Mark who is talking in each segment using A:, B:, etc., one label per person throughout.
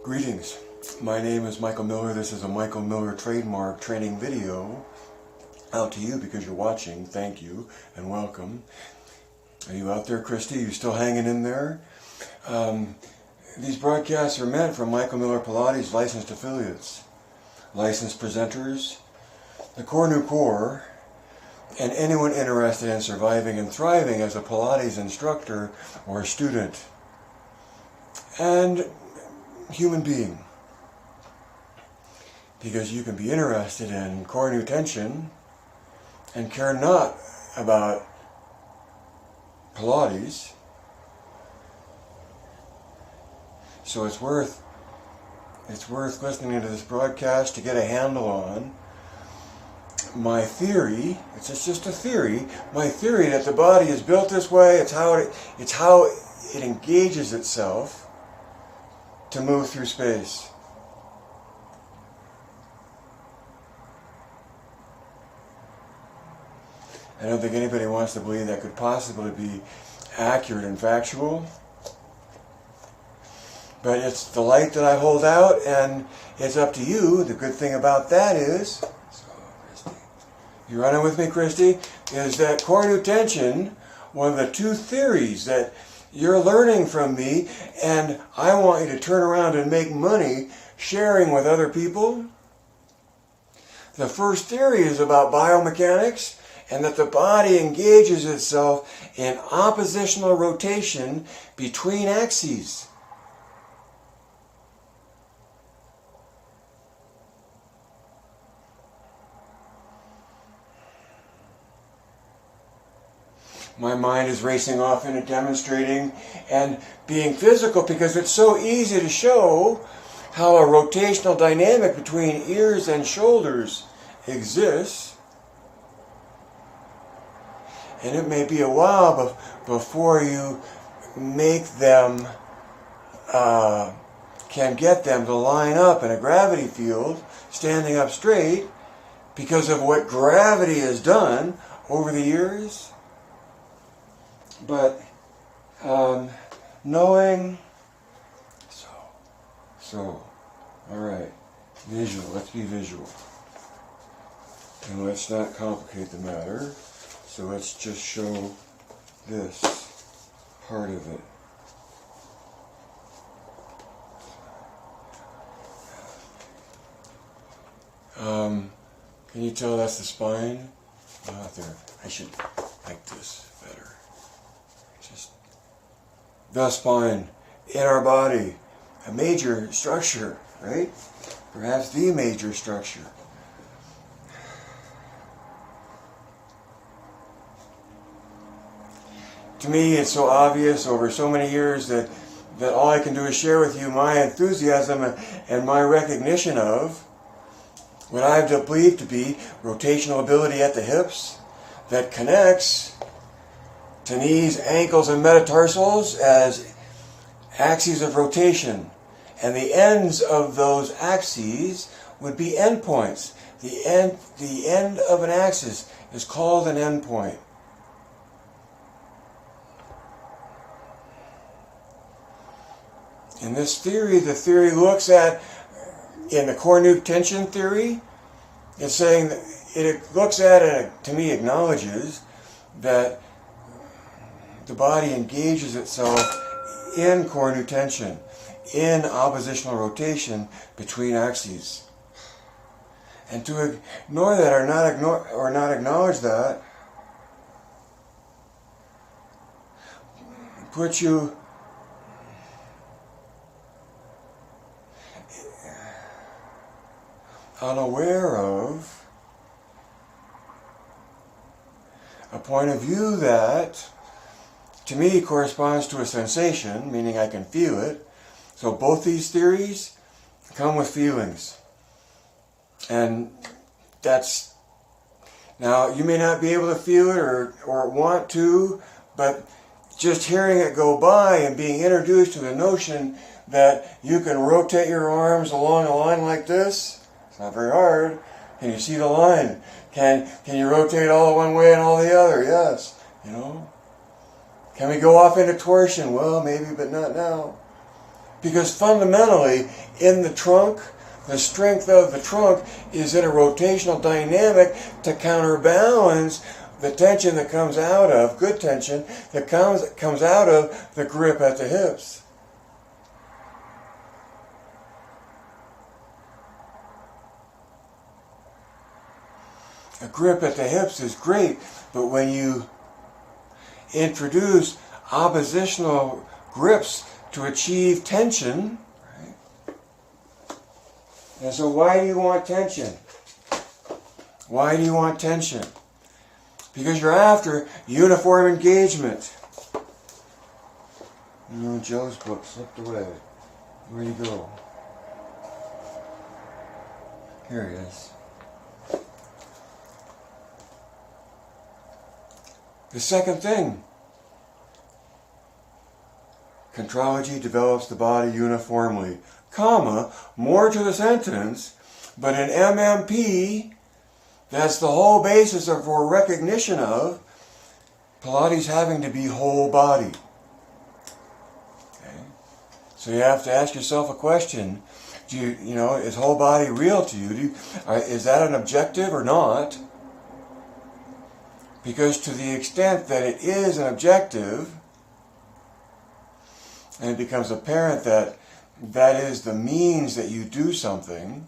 A: Greetings, my name is Michael Miller. This is a Michael Miller trademark training video out to you because you're watching. Thank you and welcome. Are you out there, Christy? You still hanging in there? These broadcasts are meant for Michael Miller Pilates licensed affiliates, licensed presenters, the Core New Core, and anyone interested in surviving and thriving as a Pilates instructor or student and human being. Because you can be interested in core new tension and care not about Pilates. So it's worth listening to this broadcast to get a handle on my theory. It's just a theory. My theory that the body is built this way. It's how it engages itself to move through space. I don't think anybody wants to believe that could possibly be accurate and factual. But it's the light that I hold out, and it's up to you. The good thing about that is, Christy, you running with me, Christy? Is that core new tension, one of the two theories that you're learning from me, and I want you to turn around and make money sharing with other people. The first theory is about biomechanics, and that the body engages itself in oppositional rotation between axes. My mind is racing off into demonstrating and being physical because it's so easy to show how a rotational dynamic between ears and shoulders exists. And it may be a while before you make them, can get them to line up in a gravity field, standing up straight, because of what gravity has done over the years. But knowing, all right, visual, let's be visual. And let's not complicate the matter. So let's just show this part of it. Can you tell that's the spine? There. I should like this better. Just the spine in our body, a major structure, right? Perhaps the major structure. To me, it's so obvious over so many years that all I can do is share with you my enthusiasm and my recognition of what I have believed to be rotational ability at the hips that connects to knees, ankles, and metatarsals as axes of rotation. And the ends of those axes would be endpoints. The end of an axis is called an endpoint. In this theory, the theory looks at, in the core new tension theory, it's saying that it looks at and to me acknowledges that the body engages itself in core new tension, in oppositional rotation between axes. And to ignore that or not acknowledge that puts you unaware of a point of view that to me corresponds to a sensation, meaning I can feel it. So both these theories come with feelings. And that's, now you may not be able to feel it or want to, but just hearing it go by and being introduced to the notion that you can rotate your arms along a line like this, it's not very hard. Can you see the line? Can you rotate all one way and all the other? Yes. You know? Can we go off into torsion? Well, maybe, but not now. Because fundamentally, in the trunk. The strength of the trunk is in a rotational dynamic to counterbalance the tension that comes out of, good tension, that comes out of the grip at the hips. A grip at the hips is great, but when you introduce oppositional grips to achieve tension, right? And so why do you want tension? Why do you want tension? Because you're after uniform engagement. Joe's book slipped away. Where'd he go? Here he is. The second thing, contrology develops the body uniformly, comma, more to the sentence, but in MMP, that's the whole basis for recognition of Pilates having to be whole body. Okay? So you have to ask yourself a question. Is whole body real to you? Is that an objective or not? Because to the extent that it is an objective, and it becomes apparent that that is the means that you do something,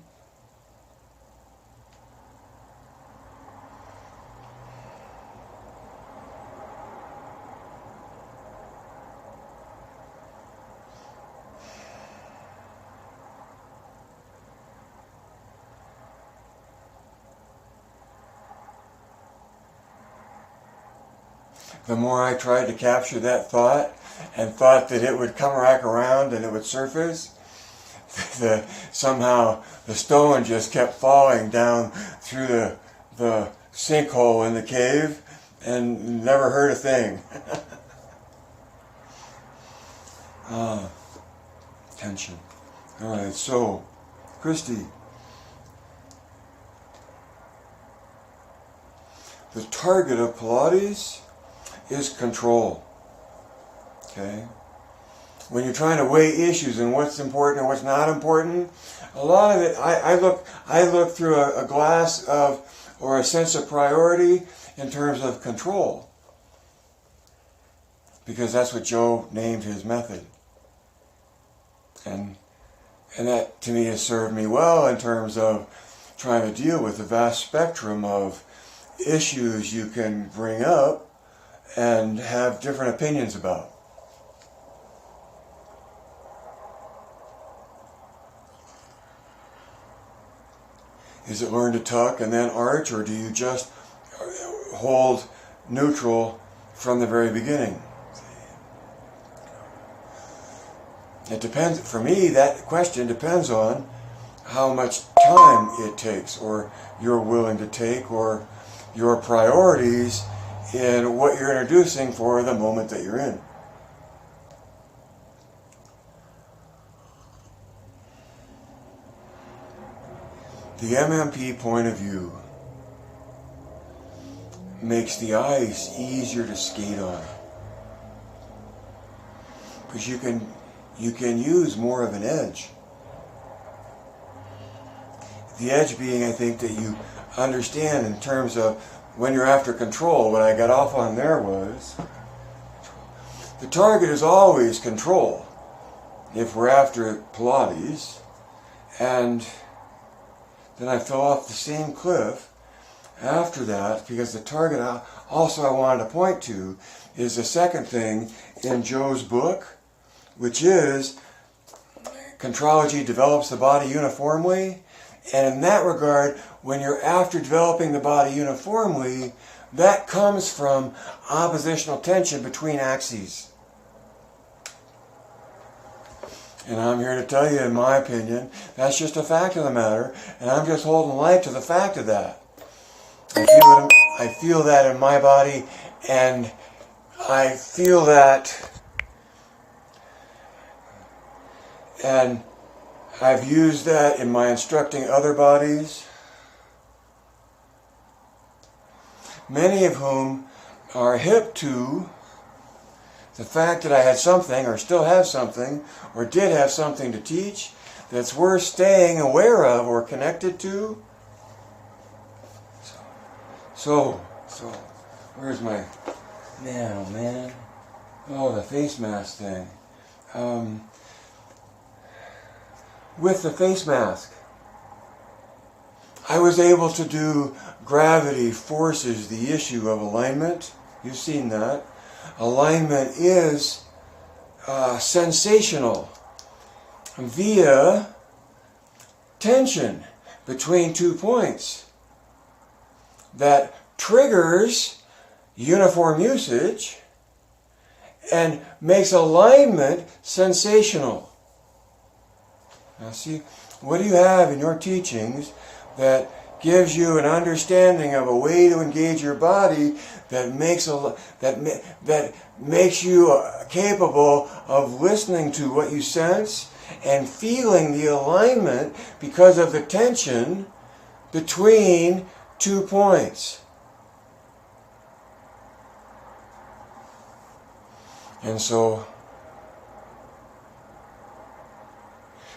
A: the more I tried to capture that thought and thought that it would come back around and it would surface, somehow the stone just kept falling down through the sinkhole in the cave and never heard a thing. Tension. All right, so, Christy, the target of Pilates is control. Okay? When you're trying to weigh issues and what's important and what's not important, a lot of it, I look through a glass of, or a sense of priority in terms of control. Because that's what Joe named his method. And that to me has served me well in terms of trying to deal with the vast spectrum of issues you can bring up and have different opinions about. Is it learn to tuck and then arch, or do you just hold neutral from the very beginning? It depends. For me, that question depends on how much time it takes, or you're willing to take, or your priorities in what you're introducing for the moment that you're in. The MMP point of view makes the ice easier to skate on, because you can use more of an edge. The edge being, I think, that you understand in terms of when you're after control. What I got off on there was the target is always control if we're after Pilates, and then I fell off the same cliff after that, because the target also I wanted to point to is the second thing in Joe's book, which is contrology develops the body uniformly. And in that regard, when you're after developing the body uniformly, that comes from oppositional tension between axes. And I'm here to tell you, in my opinion, that's just a fact of the matter, and I'm just holding light to the fact of that. I feel that in my body, and I feel that, and I've used that in my instructing other bodies, many of whom are hip to the fact that I had something, or still have something, or did have something to teach that's worth staying aware of or connected to? So, where's my, man, oh, the face mask thing. With the face mask, I was able to do gravity forces, the issue of alignment. You've seen that. Alignment is sensational via tension between 2 points that triggers uniform usage and makes alignment sensational. Now see, what do you have in your teachings that gives you an understanding of a way to engage your body that makes you capable of listening to what you sense and feeling the alignment because of the tension between 2 points? And so,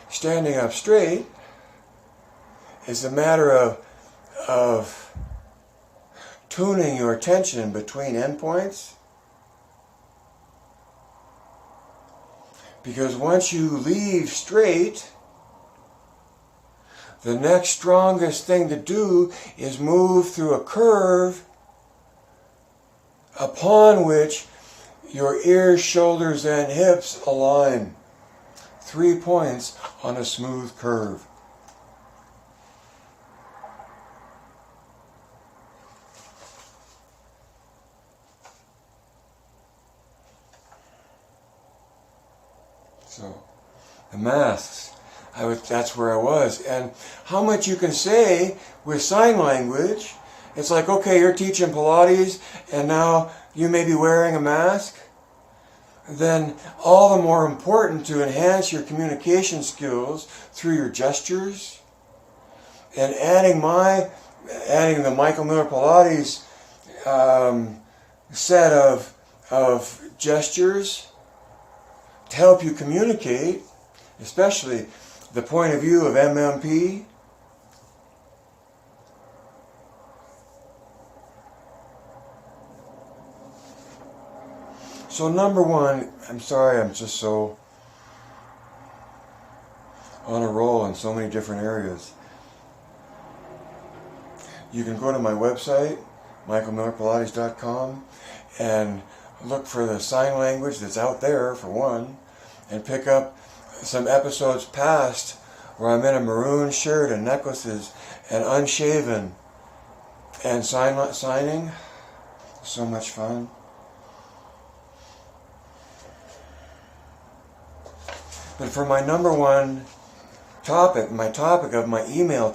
A: standing up straight is a matter of tuning your tension between endpoints. Because once you leave straight, the next strongest thing to do is move through a curve upon which your ears, shoulders, and hips align. 3 points on a smooth curve. So, the masks, that's where I was. And how much you can say with sign language, it's like, okay, you're teaching Pilates, and now you may be wearing a mask. Then all the more important to enhance your communication skills through your gestures, and adding the Michael Miller Pilates set of gestures to help you communicate, especially the point of view of MMP. So number one, I'm sorry, I'm just so on a roll in so many different areas. You can go to my website, michaelmillerpilates.com, and look for the sign language that's out there, for one, and pick up some episodes past where I'm in a maroon shirt and necklaces and unshaven and signing. So much fun. But for my number one topic, my topic of my email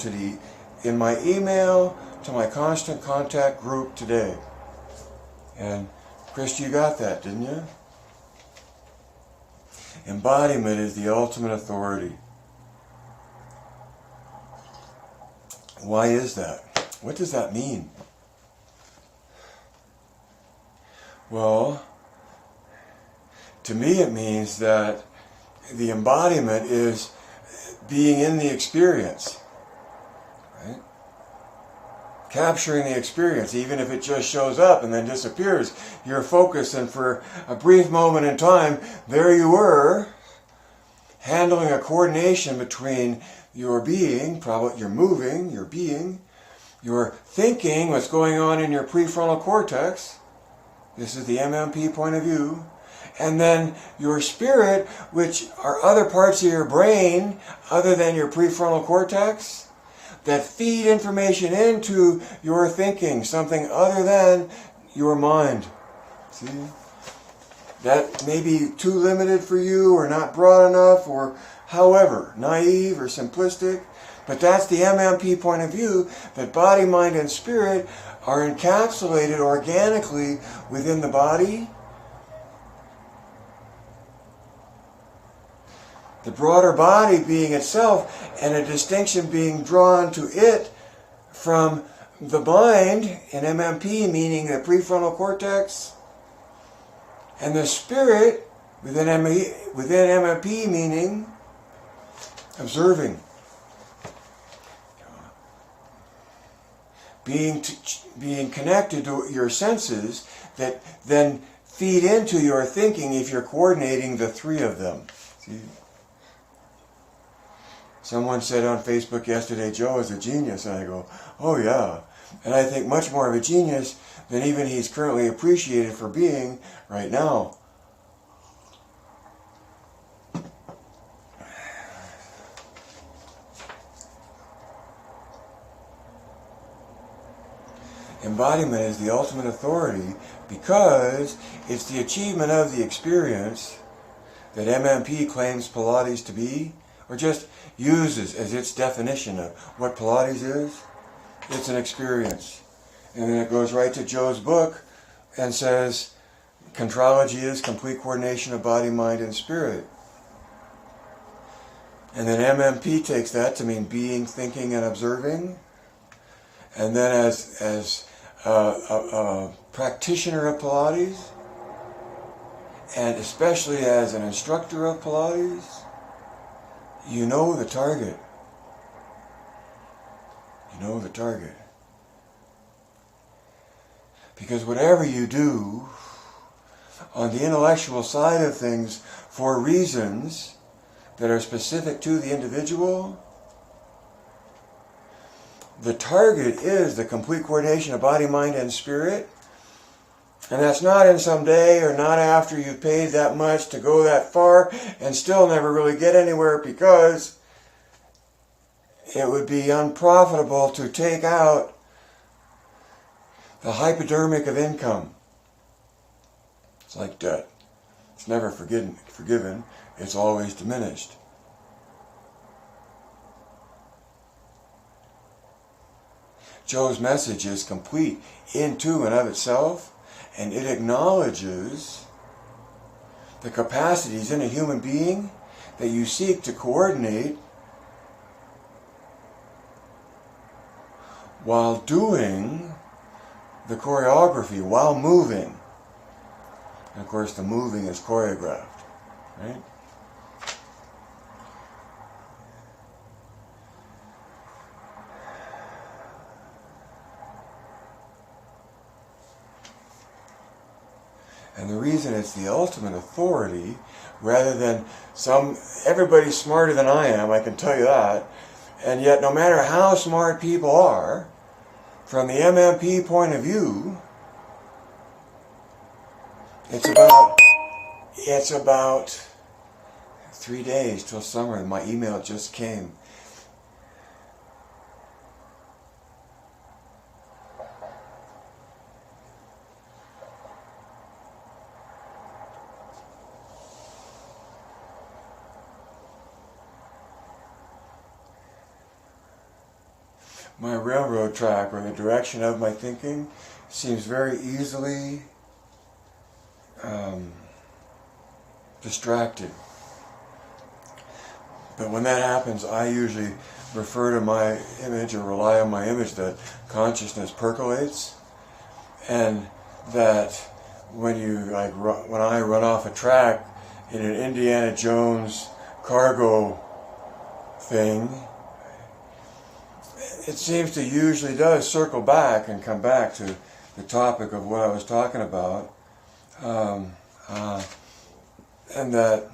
A: in my email to my constant contact group today. And Christy, you got that, didn't you? Embodiment is the ultimate authority. Why is that? What does that mean? Well, to me it means that the embodiment is being in the experience, right? Capturing the experience, even if it just shows up and then disappears. You're focused, and for a brief moment in time, there you were, handling a coordination between your being, probably your moving, your being, your thinking, what's going on in your prefrontal cortex. This is the MMP point of view. And then your spirit, which are other parts of your brain other than your prefrontal cortex, that feed information into your thinking, something other than your mind. See? That may be too limited for you, or not broad enough, or however, naive or simplistic. But that's the MMP point of view, that body, mind, and spirit are encapsulated organically within the body. The broader body being itself, and a distinction being drawn to it from the mind in MMP, meaning the prefrontal cortex, and the spirit within MMP, meaning observing, being connected to your senses that then feed into your thinking if you're coordinating the three of them. See? Someone said on Facebook yesterday, Joe is a genius, and I go, oh yeah. And I think much more of a genius than even he's currently appreciated for being right now. Embodiment is the ultimate authority because it's the achievement of the experience that MMP claims Pilates to be, or just uses as its definition of what Pilates is. It's an experience. And then it goes right to Joe's book and says, Contrology is complete coordination of body, mind, and spirit. And then MMP takes that to mean being, thinking, and observing. And then as a practitioner of Pilates, and especially as an instructor of Pilates, you know the target. You know the target. Because whatever you do on the intellectual side of things for reasons that are specific to the individual, the target is the complete coordination of body, mind, and spirit. And that's not in some day or not after you've paid that much to go that far and still never really get anywhere, because it would be unprofitable to take out the hypodermic of income. It's like debt. It's never forgiven. It's always diminished. Joe's message is complete into and of itself, and it acknowledges the capacities in a human being that you seek to coordinate while doing the choreography, while moving. And of course the moving is choreographed, right? And the reason it's the ultimate authority, rather than everybody's smarter than I am, I can tell you that, and yet no matter how smart people are, from the MMP point of view, it's about 3 days till summer, and my email just came. My railroad track, or the direction of my thinking, seems very easily distracted. But when that happens, I usually refer to my image, or rely on my image, that consciousness percolates, and that when I run off a track in an Indiana Jones cargo thing, it seems to usually does circle back and come back to the topic of what I was talking about, and that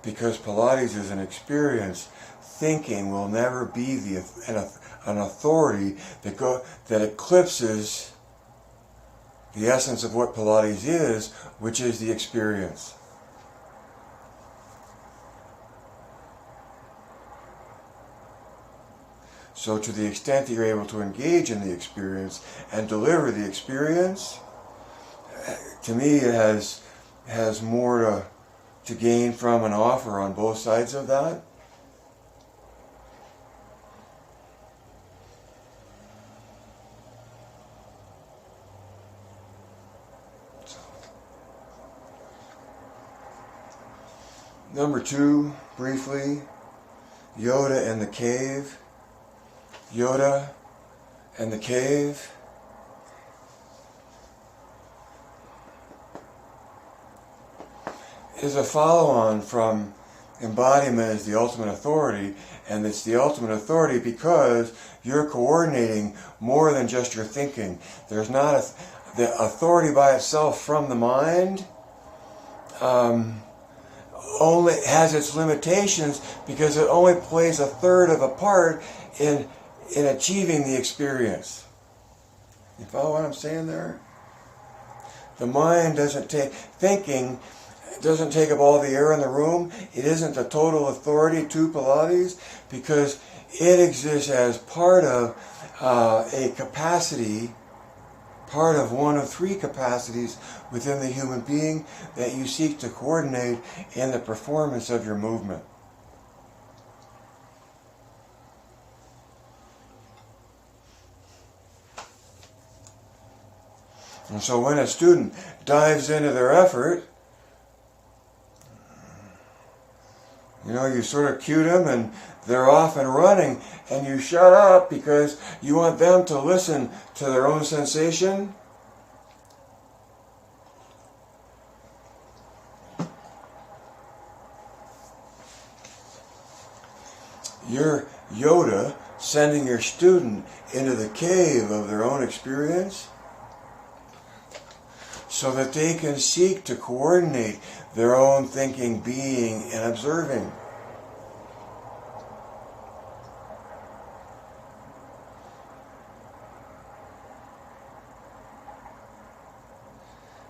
A: because Pilates is an experience, thinking will never be an authority that eclipses the essence of what Pilates is, which is the experience. So to the extent that you're able to engage in the experience and deliver the experience, to me it has more to gain from and offer on both sides of that. Number 2, briefly, Yoda and the cave. Yoda and the cave. Is a follow-on from embodiment is the ultimate authority, and it's the ultimate authority because you're coordinating more than just your thinking. There's not the authority by itself from the mind only has its limitations because it only plays a third of a part in achieving the experience. You follow what I'm saying there? The mind thinking doesn't take up all the air in the room. It isn't the total authority to Pilates because it exists as part of a capacity, part of one of three capacities within the human being that you seek to coordinate in the performance of your movement. And so when a student dives into their effort, you sort of cue them and they're off and running, and you shut up because you want them to listen to their own sensation. You're Yoda sending your student into the cave of their own experience so that they can seek to coordinate their own thinking, being, and observing.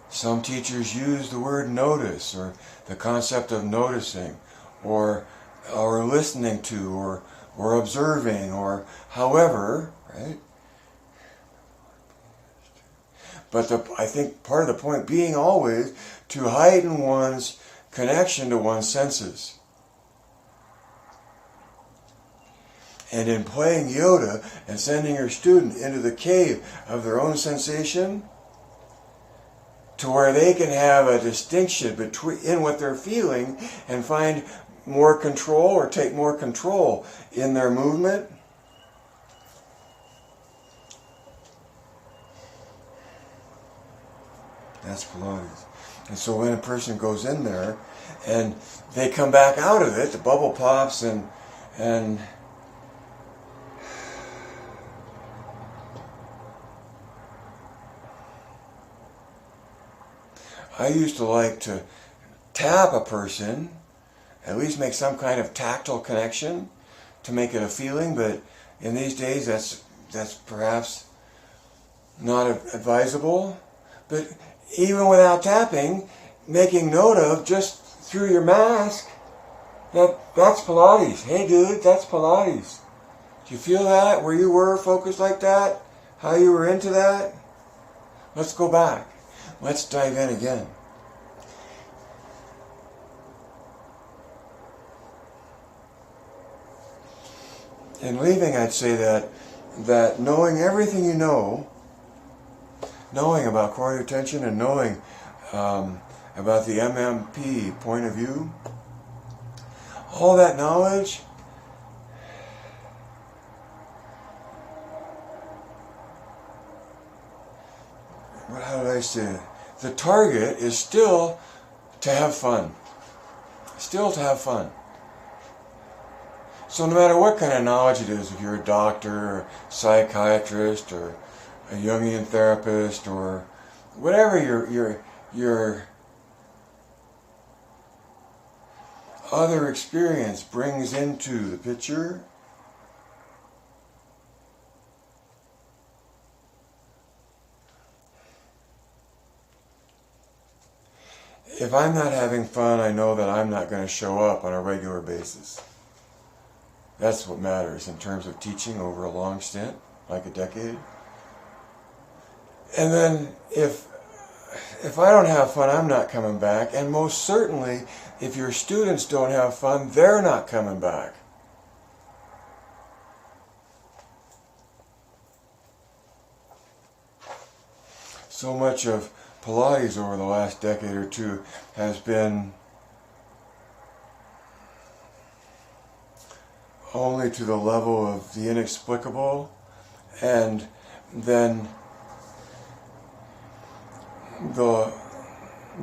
A: Some teachers use the word notice, or the concept of noticing, or listening to, or observing, or however, right? But I think part of the point being always to heighten one's connection to one's senses. And in playing Yoda and sending your student into the cave of their own sensation, to where they can have a distinction in what they're feeling and find more control or take more control in their movement. That's Pilates. And so when a person goes in there and they come back out of it, the bubble pops and I used to like to tap a person, at least make some kind of tactile connection to make it a feeling, but in these days that's perhaps not advisable. But even without tapping, making note of just through your mask, that's Pilates. Hey dude, that's Pilates. Do you feel that? Where you were focused like that? How you were into that? Let's go back. Let's dive in again. In leaving, I'd say that knowing everything you know, knowing about coordinated attention and knowing about the MMP point of view, all that knowledge how did I say it? The target is still to have fun. Still to have fun. So no matter what kind of knowledge it is, if you're a doctor or psychiatrist or a Jungian therapist or whatever your other experience brings into the picture, if I'm not having fun, I know that I'm not going to show up on a regular basis. That's what matters in terms of teaching over a long stint, like a decade. And then if I don't have fun, I'm not coming back. And most certainly, if your students don't have fun, they're not coming back. So much of Pilates over the last decade or two has been only to the level of the inexplicable, and then the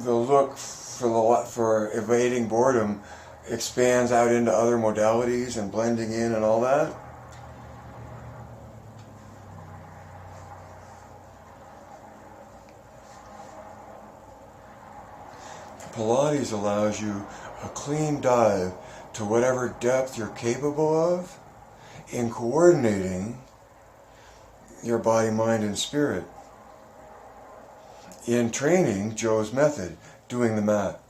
A: look for evading boredom expands out into other modalities and blending in and all that. Pilates allows you a clean dive to whatever depth you're capable of in coordinating your body, mind, and spirit. In training Joe's method, doing the mat.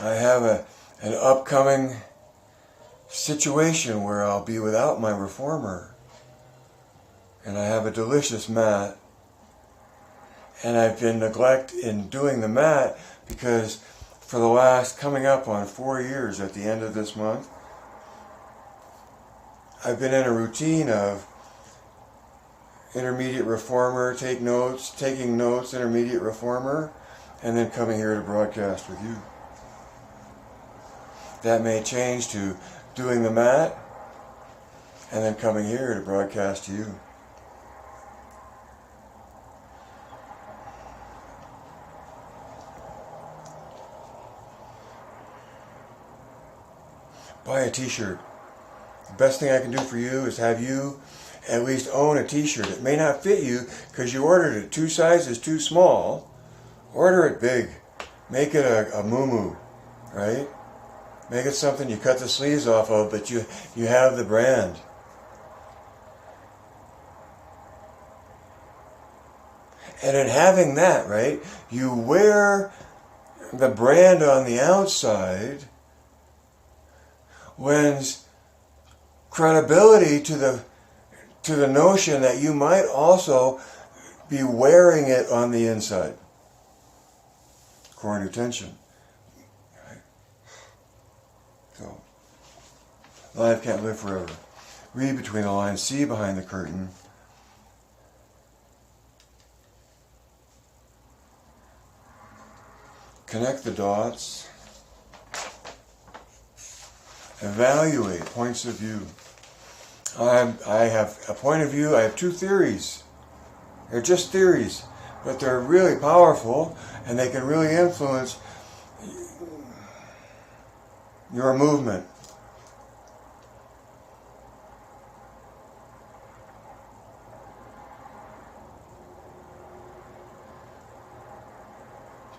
A: I have an upcoming situation where I'll be without my reformer, and I have a delicious mat, and I've been neglected in doing the mat because for the last, coming up on 4 years at the end of this month, I've been in a routine of intermediate reformer, taking notes, intermediate reformer, and then coming here to broadcast with you. That may change to doing the mat, and then coming here to broadcast to you. Buy a t-shirt. The best thing I can do for you is have you at least own a t-shirt. It may not fit you because you ordered it 2 sizes too small. Order it big. Make it a moo-moo, right? Make it something you cut the sleeves off of, but you have the brand. And in having that, right, you wear the brand on the outside, lends credibility to the notion that you might also be wearing it on the inside. Core and attention. Right? So, life can't live forever. Read between the lines, see behind the curtain. Connect the dots. Evaluate points of view. I have a point of view. I have 2 theories. They're just theories, but they're really powerful, and they can really influence your movement.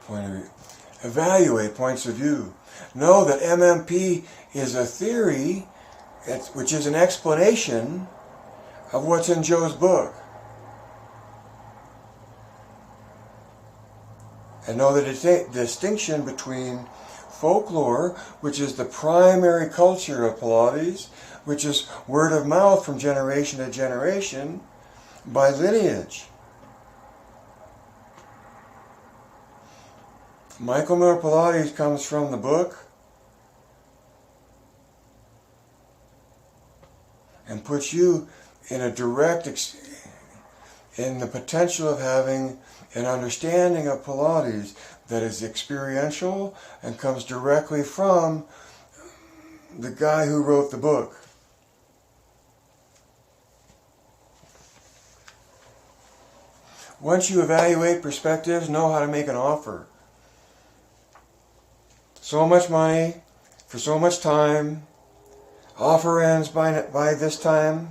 A: Point of view. Evaluate points of view. Know that MMP is a theory, which is an explanation of what's in Joe's book. And know the distinction between folklore, which is the primary culture of Pilates, which is word of mouth from generation to generation by lineage. Michael Miller Pilates comes from the book and puts you in a direct, in the potential of having an understanding of Pilates that is experiential and comes directly from the guy who wrote the book. Once you evaluate perspectives, know how to make an offer. So much money for so much time. Offer ends by this time,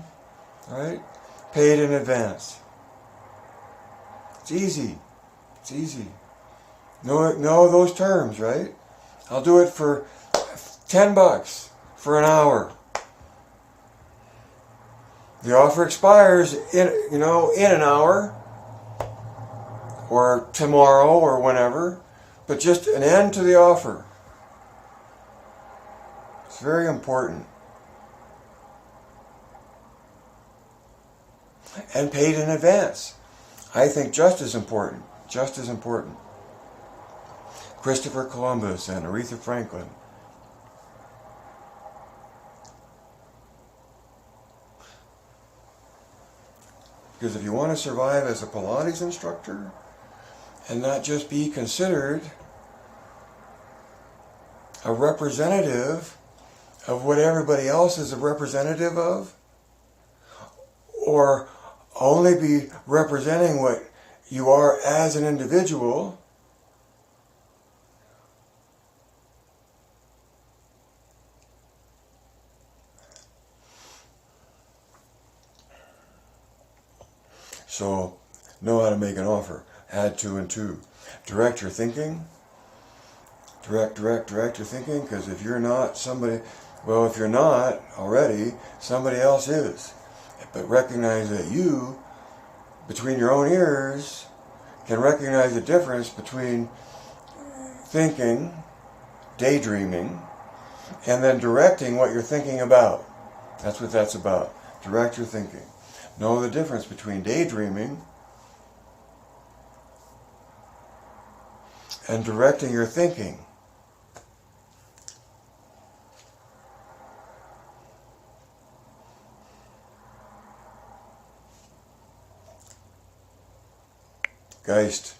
A: right? Paid in advance. It's easy. It's easy. Know those terms, right? I'll do it for $10 for an hour. The offer expires in an hour or tomorrow or whenever, but just an end to the offer. It's very important. And paid in advance. I think just as important. Just as important. Christopher Columbus and Aretha Franklin. Because if you want to survive as a Pilates instructor and not just be considered a representative of what everybody else is a representative of, or only be representing what you are as an individual, so know how to make an offer. Add 2 and 2. Direct your thinking. Direct your thinking, because if you're not somebody, well, if you're not already, somebody else is. But recognize that you, between your own ears, can recognize the difference between thinking, daydreaming, and then directing what you're thinking about. That's what that's about. Direct your thinking. Know the difference between daydreaming and directing your thinking. Geist.